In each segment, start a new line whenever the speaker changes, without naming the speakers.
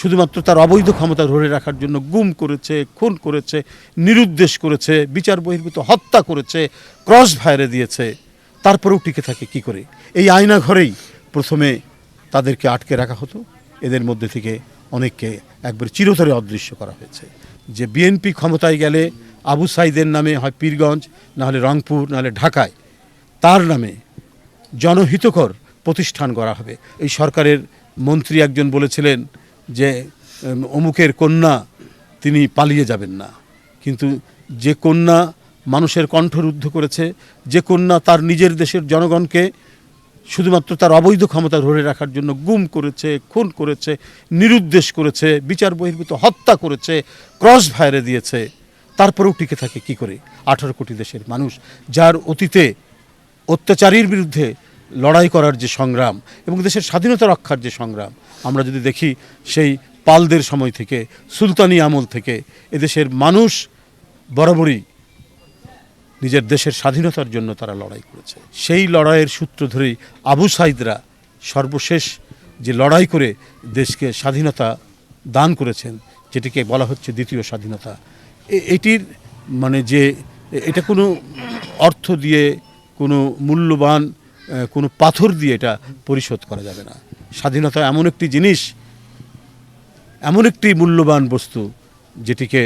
শুধুমাত্র তার অবৈধ ক্ষমতা ধরে রাখার জন্য গুম করেছে, খুন করেছে, নিরুদ্দেশ করেছে, বিচার বহির্ভূত হত্যা করেছে, ক্রস ফায়ারে দিয়েছে, তারপরেও টিকে থাকে কি করে? এই আয়না ঘরেই প্রথমে তাদেরকে আটকে রাখা হতো। এদের মধ্যে থেকে অনেককে একবার চিরতরে অদৃশ্য করা হয়েছে। যে বিএনপি ক্ষমতায় গেলে আবু সাইদের নামে হয় পীরগঞ্জ, নাহলে রংপুর, নাহলে ঢাকায় তার নামে জনহিতকর প্রতিষ্ঠান গড়া হবে। এই সরকারের মন্ত্রী একজন বলেছিলেন যে অমুকের কন্যা তিনি পালিয়ে যাবেন না, কিন্তু যে কন্যা মানুষের কণ্ঠরুদ্ধ করেছে, যে কন্যা তার নিজের দেশের জনগণকে শুধুমাত্র তার অবৈধ ক্ষমতা ধরে রাখার জন্য গুম করেছে, খুন করেছে, নিরুদ্দেশ করেছে, বিচার বহির্ভূত হত্যা করেছে, ক্রস ফায়ারে দিয়েছে, তারপরেও টিকে থাকে কি করে? 18 কোটি দেশের মানুষ, যার অতীতে অত্যাচারীর বিরুদ্ধে লড়াই করার যে সংগ্রাম এবং দেশের স্বাধীনতা রক্ষার যে সংগ্রাম, আমরা যদি দেখি সেই পালদের সময় থেকে, সুলতানি আমল থেকে এদেশের মানুষ বরাবরই নিজের দেশের স্বাধীনতার জন্য তারা লড়াই করেছে। সেই লড়াইয়ের সূত্র ধরেই আবু সাইদরা সর্বশেষ যে লড়াই করে দেশকে স্বাধীনতা দান করেছেন, যেটিকে বলা হচ্ছে দ্বিতীয় স্বাধীনতা, এটির মানে যে এটা কোনো অর্থ দিয়ে, কোনো মূল্যবান কোনো পাথর দিয়ে এটা পরিশোধ করা যাবে না। স্বাধীনতা এমন একটি জিনিস, এমন একটি মূল্যবান বস্তু, যেটিকে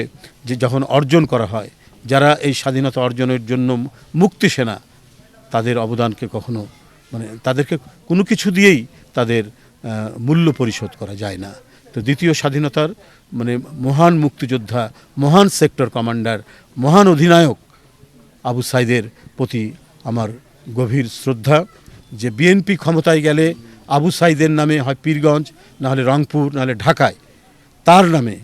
যে যখন অর্জন করা হয়, যারা এই স্বাধীনতা অর্জনের জন্য মুক্তি সেনা, তাদের অবদানকে কখনো মানে তাদেরকে কোনো কিছু দিয়েই তাদের মূল্য পরিশোধ করা যায় না। তো দ্বিতীয় স্বাধীনতার মানে মহান মুক্তিযোদ্ধা, মহান সেক্টর কমান্ডার, মহান অধিনায়ক আবু সাইদের প্রতি আমার গভীর শ্রদ্ধা। যে বিএনপি ক্ষমতায় গেলে আবু সাইদের নামে হয় পীরগঞ্জ, নাহলে রংপুর, নাহলে ঢাকায় তার নামে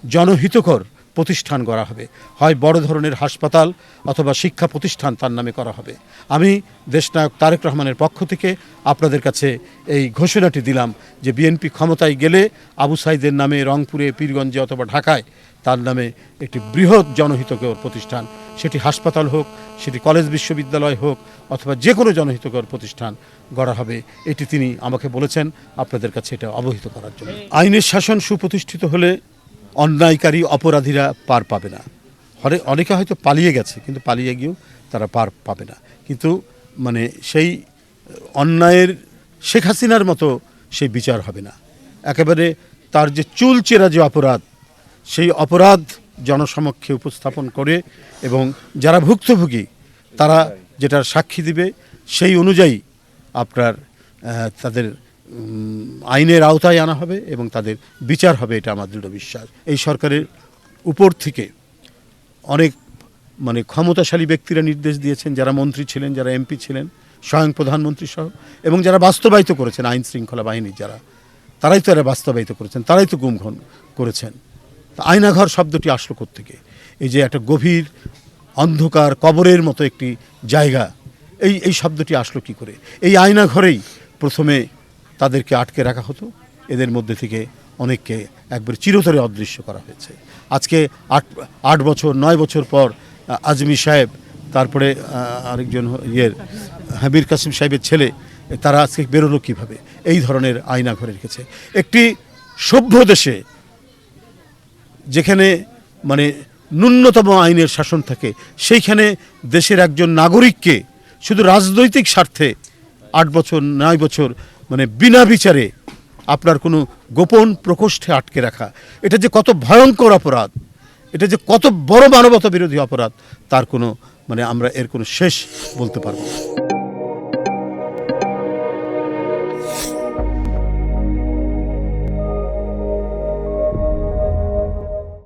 জনহিতকর প্রতিষ্ঠান গড়া হবে, হয় বড় ধরনের হাসপাতাল অথবা শিক্ষা প্রতিষ্ঠান তার নামে করা হবে। আমি দেশনায়ক তারেক রহমানের পক্ষ থেকে আপনাদের কাছে এই ঘোষণাটি দিলাম যে বিএনপি ক্ষমতায় গেলে আবু সাইদের নামে রংপুরে, পীরগঞ্জে অথবা ঢাকায় তার নামে একটি বৃহৎ জনহিতকর প্রতিষ্ঠান, সেটি হাসপাতাল হোক, সেটি কলেজ বিশ্ববিদ্যালয় হোক, অথবা যে কোনো জনহিতকর প্রতিষ্ঠান গড়া হবে। এটি তিনি আমাকে বলেছেন আপনাদের কাছে এটা অবহিত করার জন্য। আইনের শাসন সুপ্রতিষ্ঠিত হলে অন্যায়কারী অপরাধীরা পার পাবে না। অনেকে হয়তো পালিয়ে গেছে, কিন্তু পালিয়ে গিয়েও তারা পার পাবে না। কিন্তু মানে সেই অন্যায়ের শেখ হাসিনার মতো সেই বিচার হবে না। একেবারে তার যে চুলচেরা যে অপরাধ, সেই অপরাধ জনসমক্ষে উপস্থাপন করে এবং যারা ভুক্তভোগী তারা যেটার সাক্ষী দিবে সেই অনুযায়ী আপনার তাদের আইনের আওতায় আনা হবে এবং তাদের বিচার হবে, এটা আমার দৃঢ় বিশ্বাস। এই সরকারের উপর থেকে অনেক মানে ক্ষমতাশালী ব্যক্তিরা নির্দেশ দিয়েছেন, যারা মন্ত্রী ছিলেন, যারা এমপি ছিলেন, স্বয়ং প্রধানমন্ত্রী সহ, এবং যারা বাস্তবায়িত করেছেন, আইন শৃঙ্খলা বাহিনী যারা, তারাই তো এরা বাস্তবায়িত করেছেন, তারাই তো গুম করেছেন। আয়নাঘর শব্দটি আসলো কোত্থেকে? এই যে একটা গভীর অন্ধকার কবরের মতো একটি জায়গা, এই শব্দটি আসলো কি করে? এই আয়নাঘরেই প্রথমে তাদেরকে আটকে রাখা হতো। এদের মধ্যে থেকে অনেককে একবার চিরতরে অদৃশ্য করা হয়েছে। আজকে 8 বছর 9 বছর পর আজমি সাহেব, তারপরে আরেকজন মীর কাসেম সাহেবের ছেলে, তারা আজকে বেরোলো কীভাবে? এই ধরনের আয়নাঘরে রেখেছে। একটি সভ্য দেশে যেখানে মানে ন্যূনতম আইনের শাসন থাকে, সেইখানে দেশের একজন নাগরিককে শুধু রাজনৈতিক স্বার্থে 8 বছর 9 বছর মানে বিনা বিচারে আপনার কোনো গোপন প্রকোষ্ঠে আটকে রাখা, এটা যে কত ভয়ঙ্কর অপরাধ, এটা যে কত বড় মানবতা বিরোধী অপরাধ, তার কোনো মানে আমরা এর কোনো শেষ বলতে পারবো না।